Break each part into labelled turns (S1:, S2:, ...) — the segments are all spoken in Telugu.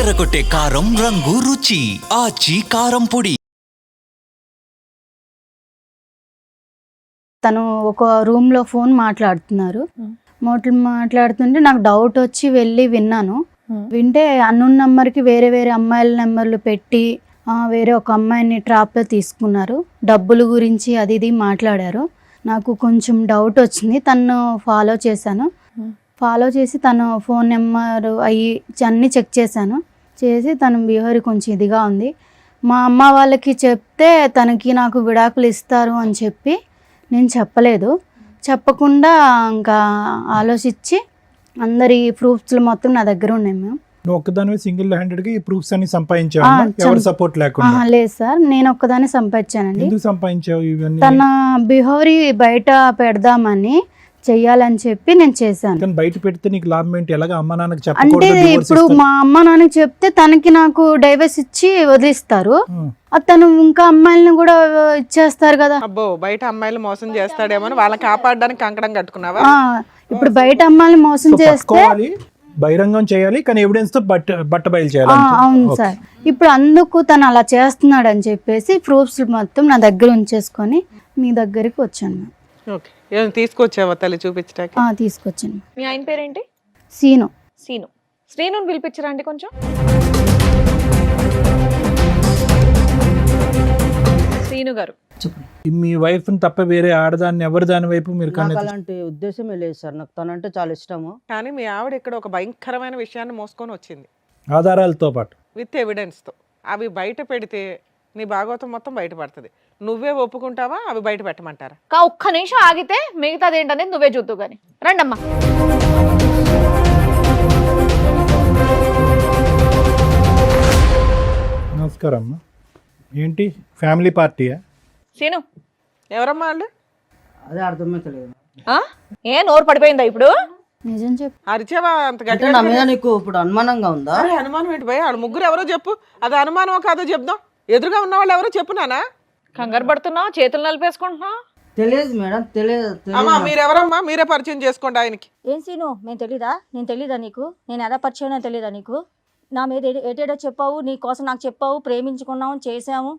S1: అదరగొట్టే కారం రంగు రుచి ఆచి కారం పొడి.
S2: తను ఒక రూమ్ లో ఫోన్ మాట్లాడుతున్నారు. మాట్లాడుతుంటే నాకు డౌట్ వచ్చి వెళ్ళి విన్నాను. వింటే అన్నోన్ నెంబర్కి వేరే వేరే అమ్మాయిల నెంబర్లు పెట్టి వేరే ఒక అమ్మాయిని ట్రాప్లో తీసుకున్నారు. డబ్బుల గురించి అది ఇది మాట్లాడారు. నాకు కొంచెం డౌట్ వచ్చింది. తను ఫాలో చేశాను. ఫాలో చేసి తన ఫోన్ నెంబర్ అన్నీ చెక్ చేశాను. చేసి తన బిహేవియర్ కొంచెం ఇదిగా ఉంది. మా అమ్మ వాళ్ళకి చెప్తే తనకి నాకు విడాకులు ఇస్తారు అని చెప్పి నేను చెప్పలేదు. చెప్పకుండా ఇంకా ఆలోచించి అందరి ప్రూఫ్స్ మొత్తం నా దగ్గర ఉన్నాయి. మేము
S3: ఒక్కదాని సింగిల్ హ్యాండెడ్ గా ఈ ప్రూఫ్స్ అన్ని సంపాదించావు? ఎవరి సపోర్ట్ లేకుండా?
S2: లేదు సార్, నేను ఒక్కదాన్ని సంపాదించానండి.
S3: ఎందుకు సంపాదించావు ఇవన్నీ?
S2: తన బిహేవియర్ బయట పెడదామని చెయ్యాలని చెప్పి నేను చేశాను.
S3: బయట పెడితే నీకు లాభం ఏంటి? ఎలాగా అమ్మ నాన్నకి
S2: అంటే
S3: చెప్పకూడదు?
S2: ఇప్పుడు మా అమ్మ నాన్నకి చెప్తే తనకి నాకు డైవర్స్ ఇచ్చి వదిలిస్తారు. తను ఇంకా అమ్మాయిలను కూడా ఇచ్చేస్తారు కదా.
S4: అబ్బో, బయట అమ్మాయిలు మోసం చేస్తాడేమో వాళ్ళని కాపాడడానికి కంకణం కట్టుకున్నావా?
S2: ఇప్పుడు బయట అమ్మాయిని మోసం చేస్తే
S3: బహిరంగం చేయాలి, కానీ ఎవిడెన్స్ తో బట్ట బయలు చేయాలి.
S2: అవును సార్. ఇప్పుడు అందుకు తను అలా చేస్తున్నాడు అని చెప్పేసి ప్రూఫ్స్ మొత్తం నా దగ్గర ఉంచేసుకొని మీ దగ్గరికి వచ్చాను.
S4: ఓకే, ఏం తీసుకొచ్చావా తల్లి చూపించడానికి?
S2: తీసుకొచ్చాను.
S5: మీ ఆయన పేరేంటి?
S2: సీను.
S5: శ్రీను పిలిపించరా అండి కొంచెం. శ్రీను గారు,
S3: మీ వైఫ్ తప్ప వేరే ఆడదాన్ని ఎవరి దాని వైపు మీరు
S6: అలాంటి ఉద్దేశమే లేదు సార్. నాకు తనంటే చాలా ఇష్టము.
S4: కానీ మీ ఆవిడ ఇక్కడ ఒక భయంకరమైన విషయాన్ని మోసుకొని వచ్చింది,
S3: ఆధారాలతో పాటు
S4: విత్ ఎవిడెన్స్ తో. అవి బయట పెడితే నీ భాగవతం మొత్తం బయటపడుతుంది. నువ్వే ఒప్పుకుంటావా అవి బయట పెట్టమంటారా?
S5: ఒక్క నిమిషం ఆగితే మిగతాది ఏంటనేది నువ్వే చూద్దు గాని. రండమ్మా.
S3: నమస్కారం అమ్మా. ఏంటి ఫ్యామిలీ పార్టీయా?
S5: సీను,
S4: ఎవరమ్మా వాళ్ళు?
S6: అదే అర్థమే తెలియదు.
S5: ఏ నోరు పడిపోయిందా ఇప్పుడు?
S2: నిజం చెప్పు.
S4: అరిచేవా అంత
S6: అంటే
S4: గట్టిగా?
S6: నా మీద నీకు ఇప్పుడు అనుమానంగా ఉందా?
S4: అరే అనుమానం ఏంటి భయ? వాళ్ళు ముగ్గురు ఎవరో చెప్పు. అది అనుమానమో కాదో చెప్దాం. ఎదురుగా ఉన్న వాళ్ళు ఎవరో చెప్పు నానా.
S5: కంగారు పడుతున్నావు, చేతులు నలిపేసుకుంటున్నావు.
S6: తెలియదు మేడం, తెలియదు.
S4: అమ్మా మీరెవరమ్మా? మీరే పరిచయం చేసుకోండి ఆయనకి.
S7: ఏం సీను, నేను తెలీదా? నేను తెలీదా నీకు? నేను ఎలా పరిచయం తెలీదా నీకు? నా మీద ఏటేటో చెప్పావు, నీ కోసం నాకు చెప్పావు, ప్రేమించుకున్నాము, చేసాము.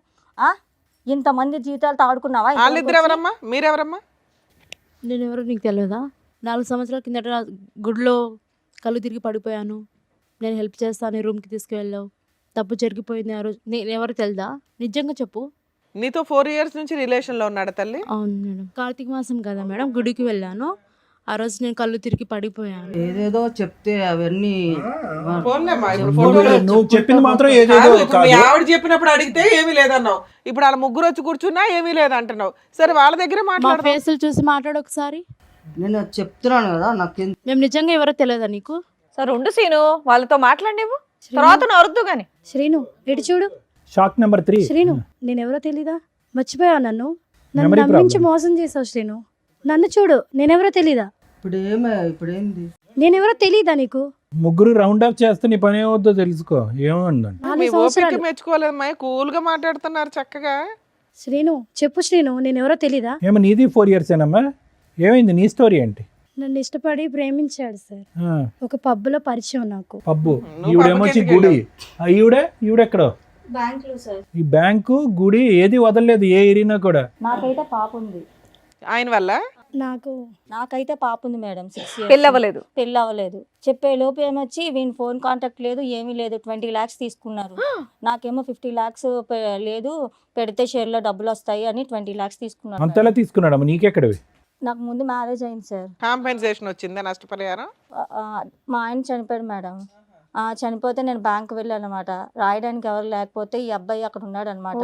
S7: ఇంతమంది జీవితాలతో ఆడుకున్నావా?
S4: వాళ్ళిద్దరు ఎవరమ్మా? మీరెవరమ్మా?
S8: నేను ఎవరో నీకు తెలియదా? 4 సంవత్సరాల కిందట గుడిలో కళ్ళు తిరిగి పడిపోయాను. నేను హెల్ప్ చేస్తాను, రూమ్కి తీసుకువెళ్ళావు. తప్పు జరిగిపోయింది ఆ రోజు. నేను ఎవరు తెలుదా? నిజంగా చెప్పు.
S4: నీతో 4 years నుంచి రిలేషన్లో ఉన్నాడు తల్లి?
S8: అవును మేడం. కార్తీక మాసం కదా మేడం, గుడికి వెళ్ళాను. ఆ రోజు నేను కళ్ళు తిరిగి పడిపోయాను.
S6: ఏదేదో చెప్తే అవన్నీ
S3: నువ్వు చెప్పింది మాత్రం ఏదేదో
S4: మీ ఆవిడ చెప్పినప్పుడు అడిగితే ఏమీ లేదన్నావు. ఇప్పుడు వాళ్ళ ముగ్గురు వచ్చి కూర్చున్నా ఏమీ లేదంటున్నావు. సరే వాళ్ళ దగ్గర
S8: మా
S4: మాట్లాడు.
S8: ఫేసులు చూసి మాట్లాడు ఒకసారి.
S6: నేను చెప్తున్నాను కదా, నాకు
S8: మేము నిజంగా ఎవరో తెలియదా నీకు?
S5: సరే ఉండు సీను, వాళ్ళతో మాట్లాడివు, తర్వాత నరుద్దు గాని.
S2: శ్రీను ఇటు చూడు.
S3: Shock number 3.
S2: శ్రీను, నేను ఎవరో తెలీదా? మర్చిపోయావు నన్ను. నన్ను
S3: Memory
S2: నమ్మించి
S3: problem.
S2: మోసం చేసావు శ్రీను. నన్ను చూడు, నేనెవరో తెలీదా?
S6: ఇప్పుడు ఏంది?
S2: నేనెవరో తెలీదా నీకు?
S3: ముగ్గురు రౌండ్ అప్ చేస్తే నీ పని ఏమవుద్దో తెలుసుకో. ఏమందండి?
S2: 4
S4: మీ ఓపిక
S2: సంవత్సరాలు.
S4: మెచ్చుకోలేదమ్మా, కూల్ గా మాట్లాడుతున్నారు చక్కగా.
S2: శ్రీను చెప్పు శ్రీను, నేనెవరో తెలీదా?
S3: ఏమో నీది 4 years ఏనమ్మా? ఏమైంది నీ స్టోరీ ఏంటి?
S2: నన్ను ఇష్టపడి ప్రేమించాడు సార్.
S3: ఆ,
S2: ఒక పబ్బులో పరిచయం నాకు.
S3: పబ్బు.
S4: నువ్వు
S3: ఈవిడేమొచ్చి
S4: పబ్బుకి
S3: గుడి. ఈవిడెక్కడో
S7: బ్యాంకులో సార్.
S3: ఈ బ్యాంకు గుడి ఏది వదలలేదు ఏ ఏరియానా కూడా.
S7: నాకైతే పాప ఉంది.
S4: ఆయన వల్ల
S7: నాకైతే పాప ఉంది మేడం. 6 years.
S5: పెళ్ళవ్వలేదు.
S7: పెళ్ళి అవ్వలేదు. చెప్పే లోపు ఏమొచ్చి వీని ఫోన్ కాంటాక్ట్ లేదు, ఏమీ లేదు. 20 lakhs తీసుకున్నారు. నాకేమో 50 lakhs లేదు, పెడితే షేర్లో డబ్బులు వస్తాయి అని 20 lakhs తీసుకున్నారు.
S3: అంతలా తీసుకున్నాడమ్మా, నీకెక్కడవి?
S7: నాకు ముందు మ్యారేజ్ అయింది సార్.
S4: కాంపెన్సేషన్ వచ్చిందా, నష్టపరిహారం?
S7: మా ఆయన చనిపోయాడు మేడం. చనిపోతే నేను బ్యాంక్ వెళ్ళాను అనమాట. రాయడానికి ఎవరు లేకపోతే ఈ అబ్బాయి అక్కడ ఉన్నాడు అనమాట.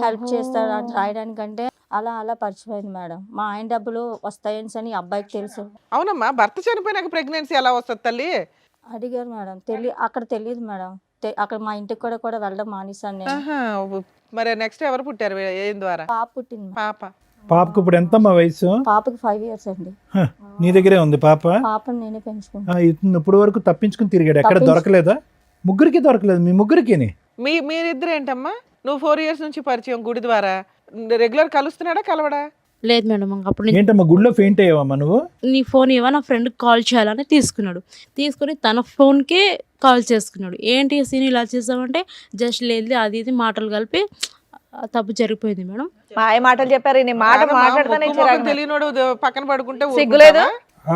S7: హెల్ప్ చేస్తాడు రాయడానికంటే అలా అలా పరిచయమైంది మేడం. మా ఆయన డబ్బులు వస్తాయని అని అబ్బాయికి తెలుసు.
S4: అవునమ్మా, భర్త చనిపోయినాక ప్రెగ్నెన్సీ ఎలా వస్తుంది తల్లి?
S7: అడిగారు మేడం. అక్కడ తెలియదు మేడం. అక్కడ మా ఇంటికి కూడా వెళ్ళడం మానేశాను నేను.
S4: మరి నెక్స్ట్ ఎవరు పుట్టారు? ఏం ద్వారా?
S7: పాప పుట్టింది.
S3: పాపకు ఇప్పుడు ఎంతమ్మా వయసు?
S7: పాపకి 5 years అండి.
S3: నీ దగ్గరే ఉంది పాప?
S7: పాపను నేనే పెంచుకుంటాను.
S3: ఇప్పుడు వరకు తప్పించుకుని తిరిగాడు, ఎక్కడ దొరకలేదా? ముగ్గురికి దొరకలేదు, మీ ముగ్గురికి?
S4: మీరిద్దరు ఏంటమ్మా? నువ్వు 4 years నుంచి పరిచయం గుడి ద్వారా, రెగ్యులర్ కలుస్తున్నాడా కలవడా?
S8: లేదు మేడం అప్పుడు నేను
S3: ఏంటమ్మా గుడిలో ఫెయింట్ అయ్యావమ్మా నువ్వు?
S8: నీ ఫోన్ ఇవ్వ, నా ఫ్రెండ్కి కాల్ చేయాలని తీసుకున్నాడు. తీసుకుని తన ఫోన్కే కాల్ చేసుకున్నాడు. ఏంటి సీన్ ఇలా చేసామంటే జస్ట్ లేదు అది ఇది మాటలు కలిపి తప్పు జరిగిపోయింది మేడం.
S5: మాయ మాటలు చెప్పారు. నీ మాట మాట్లాడతానే
S4: తెలియనోడు పక్కన పడుకుంటే
S5: సిగ్గులేదు.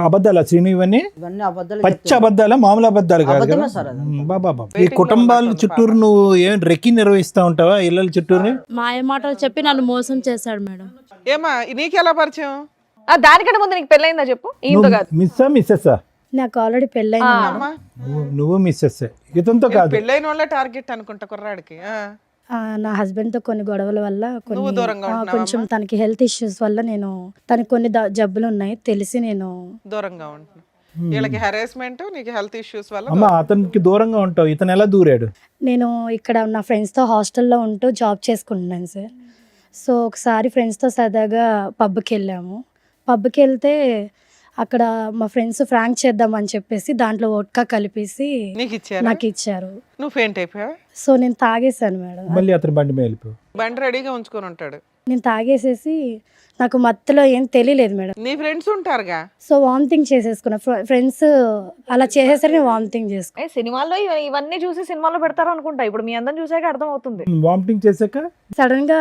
S3: అబద్ధాలా శ్రీను ఇవన్నీ?
S6: ఇవన్నీ అబద్ధాలు
S3: పచ్చి అబద్ధాలా, మామూలు అబద్ధాలు కాదు కదా?
S6: అబద్ధమే సార్ అది.
S3: బాబా ఈ కుటుంబాల చుట్టూరు నువ్వు ఏం రెక్కి నిర్వహిస్తా ఉంటావా ఇళ్ళ చుట్టూరు?
S8: మాయ మాటలు చెప్పి నన్ను మోసం చేశాడు మేడం.
S4: ఏమా నీకెలా పరిచయం?
S5: దానికంటే ముందు నీకు పెళ్ళయిందా చెప్పు. ఈయనతో కాదు.
S3: మిస్సెస్సా?
S2: నాకు ఆల్రెడీ పెళ్ళైంది మేడం.
S4: అమ్మా
S3: నువ్వు మిస్సెస్ ఇతనితో కాదు.
S4: పెళ్ళైన వాళ్ళ టార్గెట్ అనుకుంటా కుర్రాడికి.
S2: నా హస్బెండ్తో కొన్ని గొడవల వల్ల
S4: నువ్వు దూరంగా ఉంటున్నావా
S2: కొంచెం తనకి హెల్త్ ఇష్యూస్ వల్ల నేను తనకి కొన్ని జబ్బులు ఉన్నాయి తెలిసి నేను
S4: దూరంగా ఉంటున్నా. వీళ్ళకి హెరాస్మెంట్, నీకు హెల్త్ ఇష్యూస్ వల్ల
S3: అమ్మా అతనికి దూరంగా ఉంటావు, ఇతను ఎలా దూరాడు?
S2: నేను ఇక్కడ నా ఫ్రెండ్స్తో హాస్టల్లో ఉంటూ జాబ్ చేసుకుంటున్నాను సార్. సో ఒకసారి ఫ్రెండ్స్తో సరదాగా పబ్కి వెళ్ళాము. పబ్కి వెళ్తే అక్కడ మా ఫ్రెండ్స్ ఫ్రాంక్ చేద్దామని చెప్పేసి దాంట్లో వోడ్కా కలిపేసి
S4: నీకు ఇచ్చారు,
S2: నాకు ఇచ్చారు.
S4: నువ్వు ఫెయింట్ అయిపోయావు.
S2: సో నేను తాగేసాను మేడం.
S3: మళ్ళీ అతని బండి మీద వెళ్ళిపోయావు.
S4: బండి రెడీగా ఉంచుకొని ఉంటాడు.
S2: నేను తాగేసేసి నాకు మత్తులో ఏం తెలియలేదు మేడం.
S4: నీ ఫ్రెండ్స్ ఉంటారుగా.
S2: So vomiting చేసేసుకున్నా. ఫ్రెండ్స్ అలా చేసేసరికి నేను వామిటింగ్ చేసుకున్నా.
S5: సినిమాల్లో ఇవన్నీ చూసి సినిమాలో పెడతారు అనుకుంటా. ఇప్పుడు మీ అందరం చూసాక అర్థం అవుతుంది.
S3: వామిటింగ్ చేసాక
S2: సడన్ గా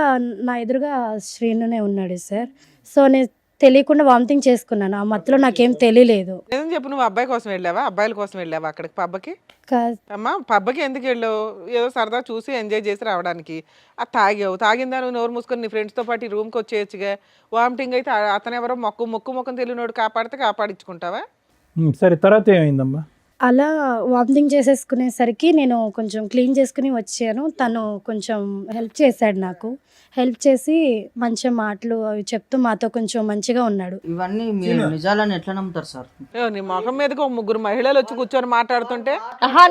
S2: నా ఎదురుగా శ్రీనునే ఉన్నాడు సార్. సో నేను తెలియకుండా వామిటింగ్ చేసుకున్నాను. ఆ మత్తులో నాకేం తెలియలేదు.
S4: ఏం చెప్పు, నువ్వు అబ్బాయి కోసం వెళ్ళావా, అబ్బాయిల కోసం వెళ్ళావా అక్కడికి పబ్బకి?
S2: కా-
S4: అమ్మా పబ్బకి ఎందుకు వెళ్ళావు? ఏదో సరదా చూసి ఎంజాయ్ చేసి రావడానికి. అది తాగావు. తాగిందా నువ్వు నోరు మూసుకొని నీ ఫ్రెండ్స్తో పాటు ఈ రూమ్కి వచ్చేయచ్చుగా. వామిటింగ్ అయితే అతను ఎవరో ముక్కు తెలియనోడు కాపాడితే కాపాడించుకుంటావా?
S3: సరే తర్వాత ఏమైందమ్మా?
S2: అలా వామిటింగ్ చేసేసుకునేసరికి నేను కొంచెం క్లీన్ చేసుకుని వచ్చాను. తను కొంచెం హెల్ప్ చేశాడు నాకు. హెల్ప్ చేసి మంచి మాటలు అవి చెప్తూ మాతో కొంచెం మంచిగా ఉన్నాడు.
S6: ఇవన్నీ మీరు నిజాలని ఎట్లా నమ్ముతారు సార్?
S4: నీ మొఖం మీదకి 3 మహిళలు వచ్చి కూర్చొని మాట్లాడుతుంటే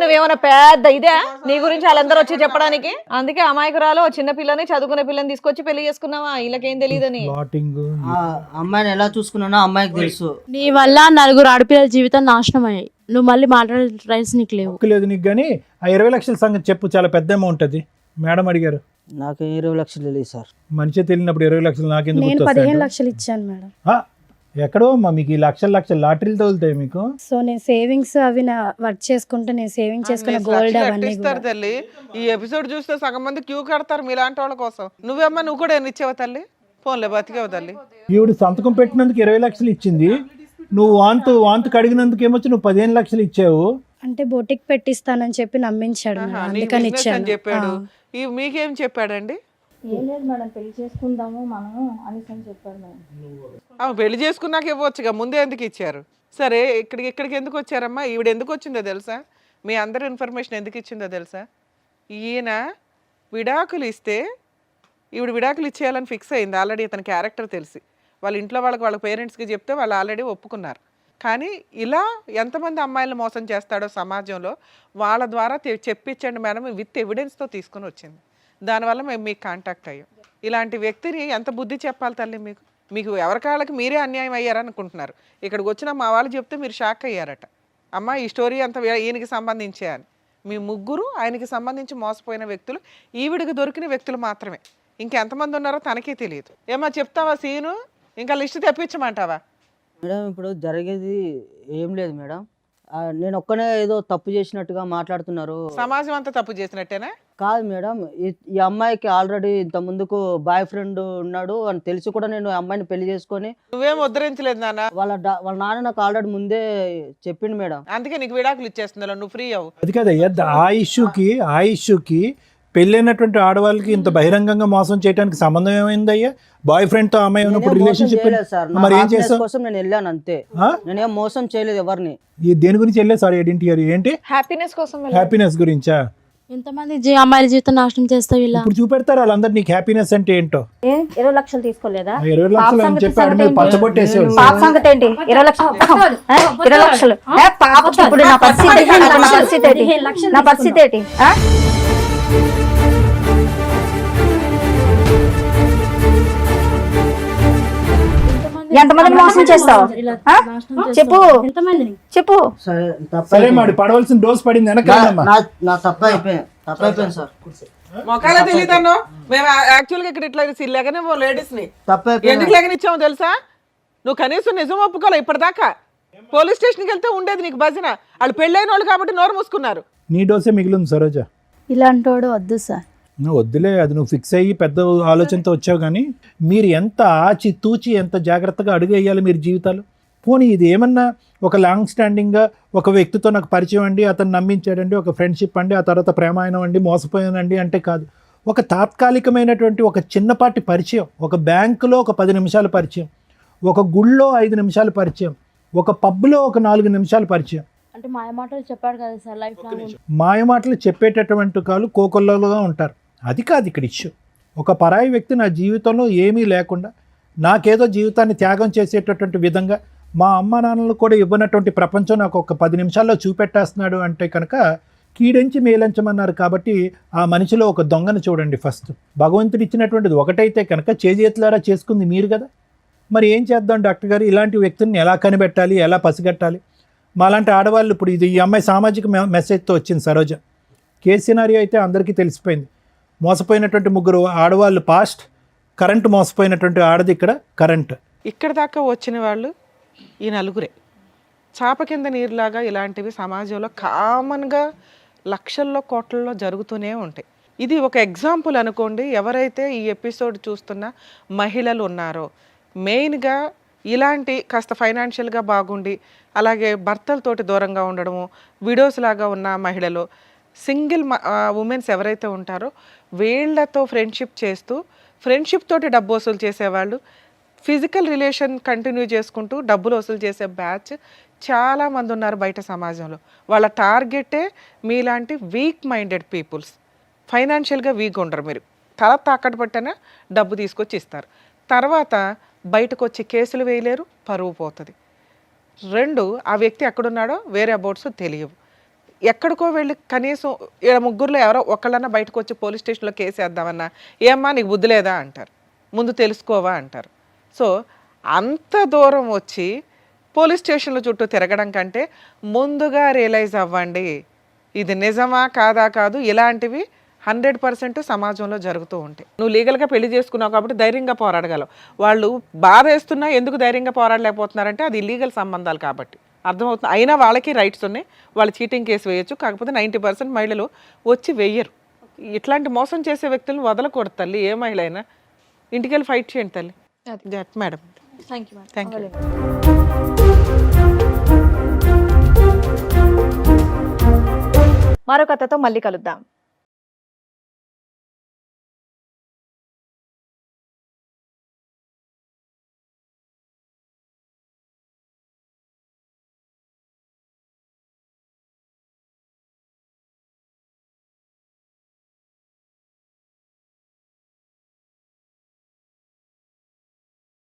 S5: నువ్వేమైనా పెద్ద ఇదే నీ గురించి వాళ్ళందరూ వచ్చి చెప్పడానికి? అందుకే అమాయకురాలు చిన్న పిల్లని చదువుకునే పిల్లని తీసుకొచ్చి పెళ్లి చేసుకున్నావా? వీళ్ళకేం తెలియదని.
S3: ప్లాటింగ్
S6: ఆ అమ్మాయిని ఎలా చూసుకున్నానో అమ్మాయికి తెలుసు.
S8: నీ వల్ల 4 ఆడపిల్లల జీవితం నాశనం అయ్యాయి. నువ్వు మళ్ళీ మాట్లాడే రైట్స్ నీకు లేవు.
S3: లేదు నీకు. కానీ ఆ 20 లక్షల సంగతి చెప్పు, చాలా పెద్ద అమౌంట్ అది. మేడం అడిగారు.
S6: నాకు 20 లక్షలు తెలియదు సార్.
S3: మనిషి తెలియనప్పుడు 20 లక్షలు నాకెందుకు
S2: నేను
S3: గుర్తొస్తాయి?
S2: 15 లక్షలు ఇచ్చాను మేడం.
S3: ఎక్కడో అమ్మా మీకు ఈ లక్షలు లాటరీలు తగులుతాయి మీకు.
S2: సో నేను సేవింగ్స్ అవి వర్క్ చేసుకుంటే నేను సేవింగ్ చేసుకున్న గోల్డ్ అవన్నీ
S4: ఇస్తారు తల్లి. ఈ ఎపిసోడ్ చూస్తే సగం మంది క్యూ కడతారు మీలాంటి వాళ్ళ కోసం. నువ్వేమ్మా, నువ్వు కూడా ఎన్ని ఇచ్చావు తల్లి? ఫోన్లే బతికేవు తల్లి.
S3: ఈవిడ సంతకం పెట్టినందుకు 20 లక్షలు ఇచ్చింది. నువ్వు వాంతు కడిగినందుకు ఏమొచ్చి నువ్వు 15 లక్షలు ఇచ్చావు.
S2: అంటే బొటిక్ పెట్టిస్తానని చెప్పి నమ్మించాడు మేడం.
S4: నీ
S2: అందుకని
S4: business అని
S2: ఇచ్చాను.
S4: చెప్పాడు. మీకేం చెప్పాడండి?
S7: ఏం లేదు మేడం, పెళ్లి చేసుకుందాము మనము అనేసి అని చెప్పాడు మేడం.
S4: పెళ్లి చేసుకున్నాక ఇవ్వచ్చుగా, ముందే ఎందుకు ఇచ్చారు? సరే ఇక్కడికి ఎందుకు వచ్చారమ్మా? ఈవిడ ఎందుకు వచ్చిందో తెలుసా? మీ అందరి ఇన్ఫర్మేషన్ ఎందుకు ఇచ్చిందో తెలుసా? ఈయన విడాకులు ఇస్తే ఈవిడ విడాకులు ఇచ్చేయాలని ఫిక్స్ అయింది ఆల్రెడీ. ఇతని క్యారెక్టర్ తెలిసి వాళ్ళ ఇంట్లో వాళ్ళ పేరెంట్స్కి చెప్తే వాళ్ళు ఆల్రెడీ ఒప్పుకున్నారు. కానీ ఇలా ఎంతమంది అమ్మాయిలను మోసం చేస్తాడో సమాజంలో వాళ్ళ ద్వారా చెప్పించండి మేడం, విత్ ఎవిడెన్స్తో తీసుకుని వచ్చింది. దానివల్ల మేము మీకు కాంటాక్ట్ అయ్యాం. ఇలాంటి వ్యక్తిని ఎంత బుద్ధి చెప్పాలి తల్లి మీకు? మీకు ఎవరికాళ్ళకి మీరే అన్యాయం అయ్యారనుకుంటున్నారు. ఇక్కడికి వచ్చిన మా వాళ్ళు చెప్తే మీరు షాక్ అయ్యారట. అమ్మ ఈ స్టోరీ అంతా ఈయనకి సంబంధించే అని. మీ ముగ్గురు ఆయనకి సంబంధించి మోసపోయిన వ్యక్తులు, ఈవిడికి దొరికిన వ్యక్తులు మాత్రమే. ఇంకెంతమంది ఉన్నారో తనకే తెలియదు. ఏమో చెప్తావా సీను? ఇంకా లిస్ట్ తెప్పించమంటావా?
S6: మేడం ఇప్పుడు జరిగేది ఏం లేదు మేడం. నేను ఒక్కనే ఏదో తప్పు చేసినట్టుగా మాట్లాడుతున్నారు.
S4: సమాజం అంతా తప్పు చేసినట్టేనా?
S6: కాదు మేడం, ఈ అమ్మాయికి ఆల్రెడీ ఇంత ముందుకు బాయ్ ఫ్రెండ్ ఉన్నాడు అని తెలిసి కూడా నేను అమ్మాయిని పెళ్లి చేసుకొని.
S4: నువ్వేం ఉద్ధరించలేదు నాన్న.
S6: వాళ్ళ నాన్న నాకు ఆల్రెడీ ముందే చెప్పిండు మేడం.
S4: అందుకే నీకు విడాకులు ఇచ్చేస్తుందా, నువ్వు ఫ్రీ అవ్వు.
S3: అది కదయ్యా, ఆ ఇష్యూకి పెళ్ళైనటువంటి ఆడవాళ్ళకి ఇంత బహిరంగంగా మోసం చేయడానికి సంబంధం ఏమైందయ్యా? బాయ్ ఫ్రెండ్ తో అమ్మాయి ఉన్నప్పుడు రిలేషన్షిప్ మరి ఏం చేస్తావు?
S6: కోసం నేను వెళ్ళాను అంతే. నేనేం మోసం చేయలేదు ఎవరిని.
S3: దేని గురించి వెళ్ళే? సారీ ఏంటి?
S5: హ్యాపీనెస్ కోసం
S3: హ్యాపీనెస్ గురించా?
S8: ఎంతమంది అమ్మాయిల జీవితం నాశనం చేస్తావు ఇలా?
S3: ఇప్పుడు చూపెడతారు వాళ్ళందరూ నీకు హ్యాపీనెస్ అంటే ఏంటో.
S7: 20 లక్షలు తీసుకోలేదా?
S3: 20 లక్షలు అని చెప్పాడు, మీరు పచ్చబొట్టేసేవాడు.
S7: పాప సంగతి ఏంటి? 20 లక్షలు 20 లక్షలు ఇప్పుడు నా పరిస్థితి ఏంటి? ఎంతమందిని మోసం చేస్తావు ఆ? చెప్పు చెప్పు
S6: సరే
S3: సరే మరి పడవలసిన డోస్ పడింది వెనకాలమ్మా.
S6: నా తప్ప అయిపోయింది సార్.
S4: మొక్కలే తెలియదన్నో మేము యాక్చువల్గా ఇక్కడ ఇట్లా లేకనే లేడీస్ ని
S6: తప్పైపోయింది.
S4: ఎందుకు లేకనిచ్చామో తెలుసా? నువ్వు కనీసం నిజం ఒప్పుకోలే ఇప్పటిదాకా. పోలీస్ స్టేషన్కి వెళ్తే ఉండేది నీకు భజన. వాళ్ళు పెళ్ళైన వాళ్ళు కాబట్టి నోరు మూసుకున్నారు.
S3: నీ డోసే మిగిలింది సరోజ.
S2: ఇలాంటోడు వద్దు సార్.
S3: నువ్వు వద్దులే, అది నువ్వు ఫిక్స్ అయ్యి పెద్ద ఆలోచనతో వచ్చావు. కానీ మీరు ఎంత ఆచి తూచి ఎంత జాగ్రత్తగా అడుగు వేయాలి మీరు జీవితాలు. పోనీ ఇది ఏమన్నా ఒక లాంగ్ స్టాండింగ్గా ఒక వ్యక్తితో నాకు పరిచయం అండి, అతను నమ్మించాడండి, ఒక ఫ్రెండ్షిప్ అండి, ఆ తర్వాత ప్రేమాయణం అండి, మోసపోయానండి అంటే కాదు. ఒక తాత్కాలికమైనటువంటి ఒక చిన్నపాటి పరిచయం, ఒక బ్యాంకులో ఒక 10 నిమిషాల పరిచయం, ఒక గుళ్ళో 5 నిమిషాల పరిచయం, ఒక పబ్లో ఒక 4 నిమిషాల పరిచయం.
S8: అంటే మాయ మాటలు చెప్పాడు కదా సార్, లైఫ్ లాంగ్
S3: మాయమాటలు చెప్పేటటువంటి కాళ్ళు కోకొల్లలుగా ఉంటారు. అది కాదు ఇక్కడ ఇష్యూ. ఒక పరాయి వ్యక్తి నా జీవితంలో ఏమీ లేకుండా నాకేదో జీవితాన్ని త్యాగం చేసేటటువంటి విధంగా మా అమ్మ నాన్నలు కూడా ఇవ్వనటువంటి ప్రపంచం నాకు ఒక 10 నిమిషాల్లో చూపెట్టేస్తున్నాడు అంటే కనుక కీడించి మేలంచమన్నారు. కాబట్టి ఆ మనిషిలో ఒక దొంగను చూడండి ఫస్ట్. భగవంతుడు ఇచ్చినటువంటిది ఒకటైతే కనుక చేజేతులారా చేసుకుంది మీరు కదా. మరి ఏం చేద్దాం డాక్టర్ గారు, ఇలాంటి వ్యక్తిని ఎలా కనిపెట్టాలి, ఎలా పసిగట్టాలి? మాలాంటి ఆడవాళ్ళు ఇప్పుడు ఇది ఈ అమ్మాయి సామాజిక మెసేజ్తో వచ్చింది సరోజ. కేసు సినారియో అయితే అందరికీ తెలిసిపోయింది. మోసపోయినటువంటి 3 ఆడవాళ్ళు పాస్ట్, కరెంట్ మోసపోయినటువంటి ఆడది ఇక్కడ కరెంట్.
S4: ఇక్కడ దాకా వచ్చిన వాళ్ళు ఈ నలుగురే. చాప కింద నీరులాగా ఇలాంటివి సమాజంలో కామన్గా లక్షల్లో కోట్లలో జరుగుతూనే ఉంటాయి. ఇది ఒక ఎగ్జాంపుల్ అనుకోండి. ఎవరైతే ఈ ఎపిసోడ్ చూస్తున్న మహిళలు ఉన్నారో, మెయిన్గా ఇలాంటి కాస్త ఫైనాన్షియల్గా బాగుండి అలాగే భర్తలతోటి దూరంగా ఉండడము, విడోస్ లాగా ఉన్న మహిళలు, సింగిల్ ఉమెన్స్ ఎవరైతే ఉంటారో వీళ్ళతో ఫ్రెండ్షిప్ చేస్తూ ఫ్రెండ్షిప్ తోటి డబ్బు వసూలు చేసేవాళ్ళు, ఫిజికల్ రిలేషన్ కంటిన్యూ చేసుకుంటూ డబ్బులు వసూలు చేసే బ్యాచ్ చాలామంది ఉన్నారు బయట సమాజంలో. వాళ్ళ టార్గెటే మీలాంటి వీక్ మైండెడ్ పీపుల్స్. ఫైనాన్షియల్గా వీక్ ఉండరు, మీరు తల తాకట్టు పట్టినా డబ్బు తీసుకొచ్చి ఇస్తారు. తర్వాత బయటకు వచ్చి కేసులు వేయలేరు, పరువు పోతుంది. 2, ఆ వ్యక్తి ఎక్కడున్నాడో వేరే అబౌట్స్ తెలియవు. ఎక్కడికో వెళ్ళి కనీసం 3 ఎవరో ఒకళ్ళన్నా బయటకు వచ్చి పోలీస్ స్టేషన్లో కేసు వేద్దామన్నా ఏమ్మా నీకు బుద్ధి లేదా అంటారు, ముందు తెలుసుకోవా అంటారు. సో అంత దూరం వచ్చి పోలీస్ స్టేషన్ల చుట్టూ తిరగడం కంటే ముందుగా రియలైజ్ అవ్వండి ఇది నిజమా కాదా. కాదు, ఇలాంటివి 100% సమాజంలో జరుగుతూ ఉంటాయి. నువ్వు లీగల్గా పెళ్లి చేసుకున్నావు కాబట్టి ధైర్యంగా పోరాడగలవు. వాళ్ళు బాధ వేస్తున్నా ఎందుకు ధైర్యంగా పోరాడలేకపోతున్నారంటే అది ఇల్లీగల్ సంబంధాలు కాబట్టి అర్థమవుతుంది. అయినా వాళ్ళకి రైట్స్ ఉన్నాయి, వాళ్ళు చీటింగ్ కేసు వేయచ్చు. కాకపోతే 90% మహిళలు వచ్చి వెయ్యరు. ఇట్లాంటి మోసం చేసే వ్యక్తులను వదలకూడదు తల్లి. ఏ మహిళ అయినా ఇంటికి వెళ్ళి ఫైట్ చేయండి తల్లి. Madam thank you.
S5: మరో కథతో మళ్ళీ కలుద్దాం.